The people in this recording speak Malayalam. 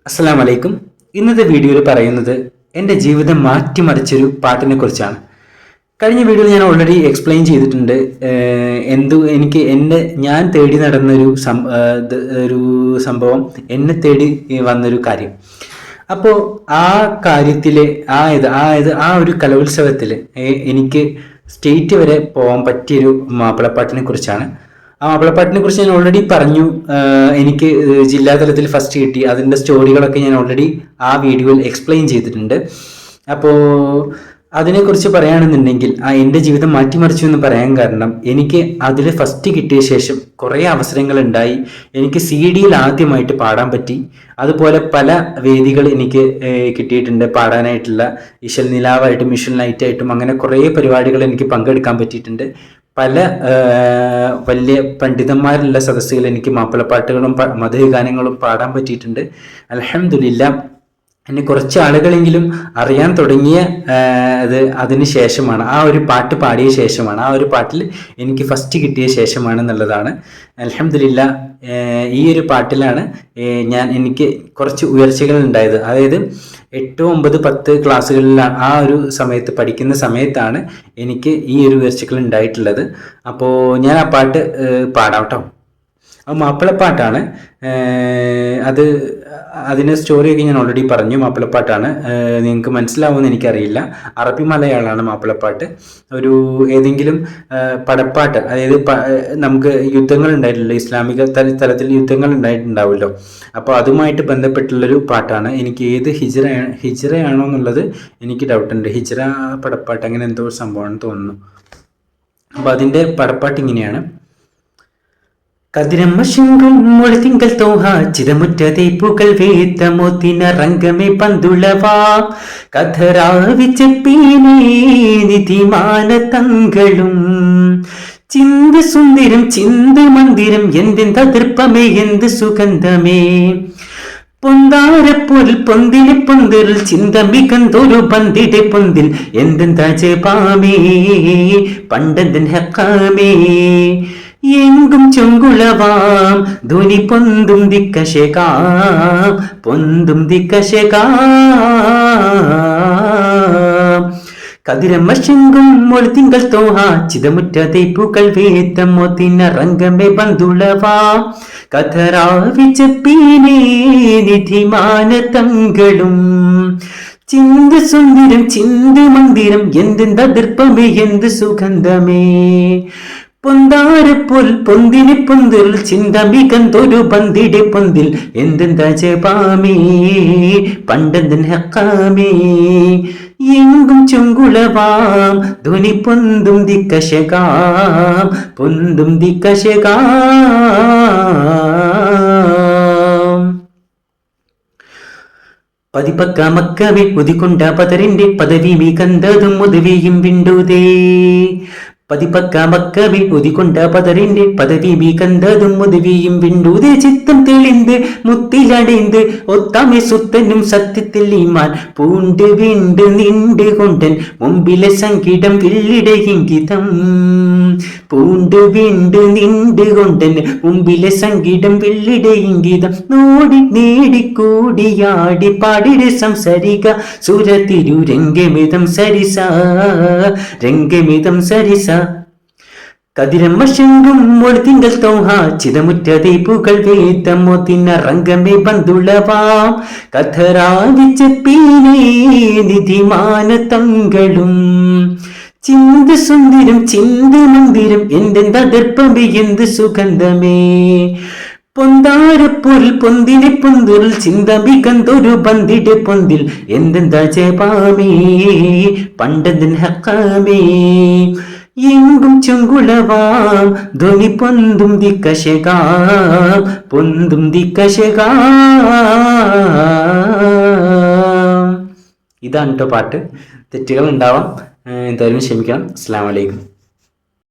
അസ്സലാമു അലൈക്കും. ഇന്നത്തെ വീഡിയോയിൽ പറയുന്നത് എൻ്റെ ജീവിതം മാറ്റിമറിച്ചൊരു പാട്ടിനെ കുറിച്ചാണ്. കഴിഞ്ഞ വീഡിയോയിൽ ഞാൻ ഓൾറെഡി എക്സ്പ്ലെയിൻ ചെയ്തിട്ടുണ്ട്. ഞാൻ തേടി നടന്നൊരു ഒരു സംഭവം, എന്നെ തേടി വന്നൊരു കാര്യം. അപ്പോൾ ആ കാര്യത്തിൽ ആ ഒരു കലോത്സവത്തിൽ എനിക്ക് സ്റ്റേറ്റ് വരെ പോകാൻ പറ്റിയൊരു മാപ്പിളപ്പാട്ടിനെ കുറിച്ചാണ്. ആ മാപ്പിളപ്പാട്ടിനെ കുറിച്ച് ഞാൻ ഓൾറെഡി പറഞ്ഞു. എനിക്ക് ജില്ലാതലത്തിൽ ഫസ്റ്റ് കിട്ടി. അതിൻ്റെ സ്റ്റോറികളൊക്കെ ഞാൻ ഓൾറെഡി ആ വീഡിയോയിൽ എക്സ്പ്ലെയിൻ ചെയ്തിട്ടുണ്ട്. അപ്പോൾ അതിനെക്കുറിച്ച് പറയുകയാണെന്നുണ്ടെങ്കിൽ എൻ്റെ ജീവിതം മാറ്റിമറിച്ചു എന്ന് പറയാൻ കാരണം, എനിക്ക് അതിൽ ഫസ്റ്റ് കിട്ടിയ ശേഷം കുറേ അവസരങ്ങൾ ഉണ്ടായി. എനിക്ക് CD-യിൽ ആദ്യമായിട്ട് പാടാൻ പറ്റി. അതുപോലെ പല വേദികൾ എനിക്ക് കിട്ടിയിട്ടുണ്ട് പാടാനായിട്ടുള്ള. ഇശൽ നിലാവായിട്ടും ഇശൽ നൈറ്റായിട്ടും അങ്ങനെ കുറേ പരിപാടികൾ എനിക്ക് പങ്കെടുക്കാൻ പറ്റിയിട്ടുണ്ട്. പല വലിയ പണ്ഡിതന്മാരുള്ള സദസ്സുകൾ എനിക്ക് മാപ്പിളപ്പാട്ടുകളും മധുഗാനങ്ങളും പാടാൻ പറ്റിയിട്ടുണ്ട്. അൽഹംദുലില്ലാ. എന്നെ കുറച്ച് ആളുകളെങ്കിലും അറിയാൻ തുടങ്ങിയ അതിന് ശേഷമാണ്, ആ ഒരു പാട്ട് പാടിയ ശേഷമാണ്, ആ ഒരു പാട്ടിൽ എനിക്ക് ഫസ്റ്റ് കിട്ടിയ ശേഷമാണെന്നുള്ളതാണ്. അൽഹംദുലില്ലാ. ഈ ഒരു പാട്ടിലാണ് എനിക്ക് കുറച്ച് ഉയർച്ചകൾ ഉണ്ടായത്. അതായത് 8, 9, 10 ക്ലാസ്സുകളിൽ ആ ഒരു സമയത്ത് പഠിക്കുന്ന സമയത്താണ് എനിക്ക് ഈ ഒരു ഉയർച്ചകൾ ഉണ്ടായിട്ടുള്ളത്. അപ്പോൾ ഞാൻ ആ പാട്ട് പാടാം കേട്ടോ. അത് മാപ്പിളപ്പാട്ടാണ്. അതിൻ്റെ സ്റ്റോറിയൊക്കെ ഞാൻ ഓൾറെഡി പറഞ്ഞു. മാപ്പിളപ്പാട്ടാണ്. നിങ്ങൾക്ക് മനസ്സിലാവുമെന്ന് എനിക്കറിയില്ല. അറബി മലയാളമാണ് മാപ്പിളപ്പാട്ട്. ഒരു ഏതെങ്കിലും പടപ്പാട്ട്, അതായത് നമുക്ക് യുദ്ധങ്ങൾ ഉണ്ടായിട്ടില്ല, ഇസ്ലാമിക തലത്തിൽ യുദ്ധങ്ങൾ ഉണ്ടായിട്ടുണ്ടാവുമല്ലോ. അപ്പോൾ അതുമായിട്ട് ബന്ധപ്പെട്ടുള്ളൊരു പാട്ടാണ്. എനിക്ക് ഏത് ഹിജ്റയാണോ എന്നുള്ളത് എനിക്ക് ഡൗട്ടുണ്ട്. ഹിജ്റ പടപ്പാട്ട് അങ്ങനെ എന്തോ സംഭവമാണെന്ന് തോന്നുന്നു. അപ്പോൾ അതിൻ്റെ പടപ്പാട്ട് ഇങ്ങനെയാണ്. കതിരമ്മ ശുങ്കും മുളത്തിങ്കൽ തോഹ ചിതമുറ്റതേ പൂക്കൾ വേത്ത മോത്തിന രംഗമേ പന്തുളവാ കഥരാവിച്ചപ്പീനേ നിധിമാന തങ്കളും ചിന്ത സുന്ദരം ചിന്ത മന്ദിരം എന്തെന്ത ദർപ്പമേ എന്ത് സുഗന്ധമേ പൊന്താരപ്പൊൽ പൊന്തിലെ പൊന്തിൽ ചിന്തമികന്തൊരു പന്തിടെ പൊന്തിൽ എന്തെന്താ ജപാമേ പണ്ടന്തൻ ഹക്കാമേ എങ്കും ചൊങ്കുളവാം ധ്വനി പൊന്തും ദിക്കശകാം പൊന്തും ദിക്കശകാം കതിരമ്മ ശെങ്കും മൊളിത്തിങ്കൾ തോഹ ചിതമുറ്റതേ പൂക്കൾ വേത്തം മോത്തിന രംഗമേ ബന്ധുളവാ കഥരാവിച്ചപ്പീനേ നിധിമാന തങ്കളും ചിന്ത സുന്ദരം ചിന്ത മന്ദിരം എന്തെന്ത ദർപ്പമേ എന്ത് സുഗന്ധമേ പൊന്താരപ്പൊൽ പൊന്തിനെ പൊന്തിൽ ചിന്തമികന്തൊരു പന്തിടെ പൊന്തിൽ എന്തെന്താ ജപാമേ പണ്ടന്തൻ ഹക്കാമേ എങ്കും ചൊങ്കുളവാം ധ്വനി പൊന്തും ദിക്കശകാം പൊന്തും ദിക്കശകാം. പതിപ്പക്ക മക്കവെ ഉദിക്കൊണ്ട പതറിന്റെ പദവി മീ കന്തതും മുതവിയും വിണ്ടുതേ പതിപ്പക്ക മക്കവെ ഉദിക്കൊണ്ട പതറിന്റെ പദവി മീ കന്തതും മുതവിയും വിണ്ടുതേ ചിത്തം തെളിந்து മുത്തിലടൈந்து ഒത്താമെ സുത്തനും സത്യത്തിൽ ഈമാൻ പൂണ്ട് വീണ്ട് നിണ്ട് കൊണ്ടൻ മുമ്പിലെ സംഗീതം വില്ലിട ഇംഗിതം പൂണ്ട് വീണ്ട് നിണ്ട് കൊണ്ടൻ മുമ്പിലെ സംഗീതം വില്ലിട ഇംഗിതം നോടി നേടിക്കൂടിയാടി പാടിര സംസരിക സുരതിരു രംഗമിതം സരിസ രംഗമിതം സരിസ കതിരമ്മ ശെങ്കും മൊളിത്തിങ്കൾ തോഹ ചിതമുറ്റതേ പൂക്കൾ വേത്തം മോത്തിന രംഗമേ ബന്ധുളവാം കഥരാവിച്ചപ്പീനേ നിധിമാന തങ്കളും ചിന്ത സുന്ദരം ചിന്ത മന്ദിരം എന്തെന്താ ദർപ്പമേ എന്ത് സുഗന്ധമേ പൊന്താരപ്പൊൽ പൊന്തിനെ പൊന്തിൽ ചിന്തമികന്തൊരു പന്തിടെ പൊന്തിൽ എന്തെന്താ ജപാമേ പണ്ടന്തൻ ഹക്കാമേ എങ്കും ചൊങ്കുളവാം ധ്വനി പൊന്തും ദിക്കശകാം പൊന്തും ദിക്കശകാം. ഇതാണ് കേട്ടോ പാട്ട്. തെറ്റുകൾ ഉണ്ടാവാം, എന്തായാലും ക്ഷമിക്കണം. അസ്സലാമു അലൈക്കും.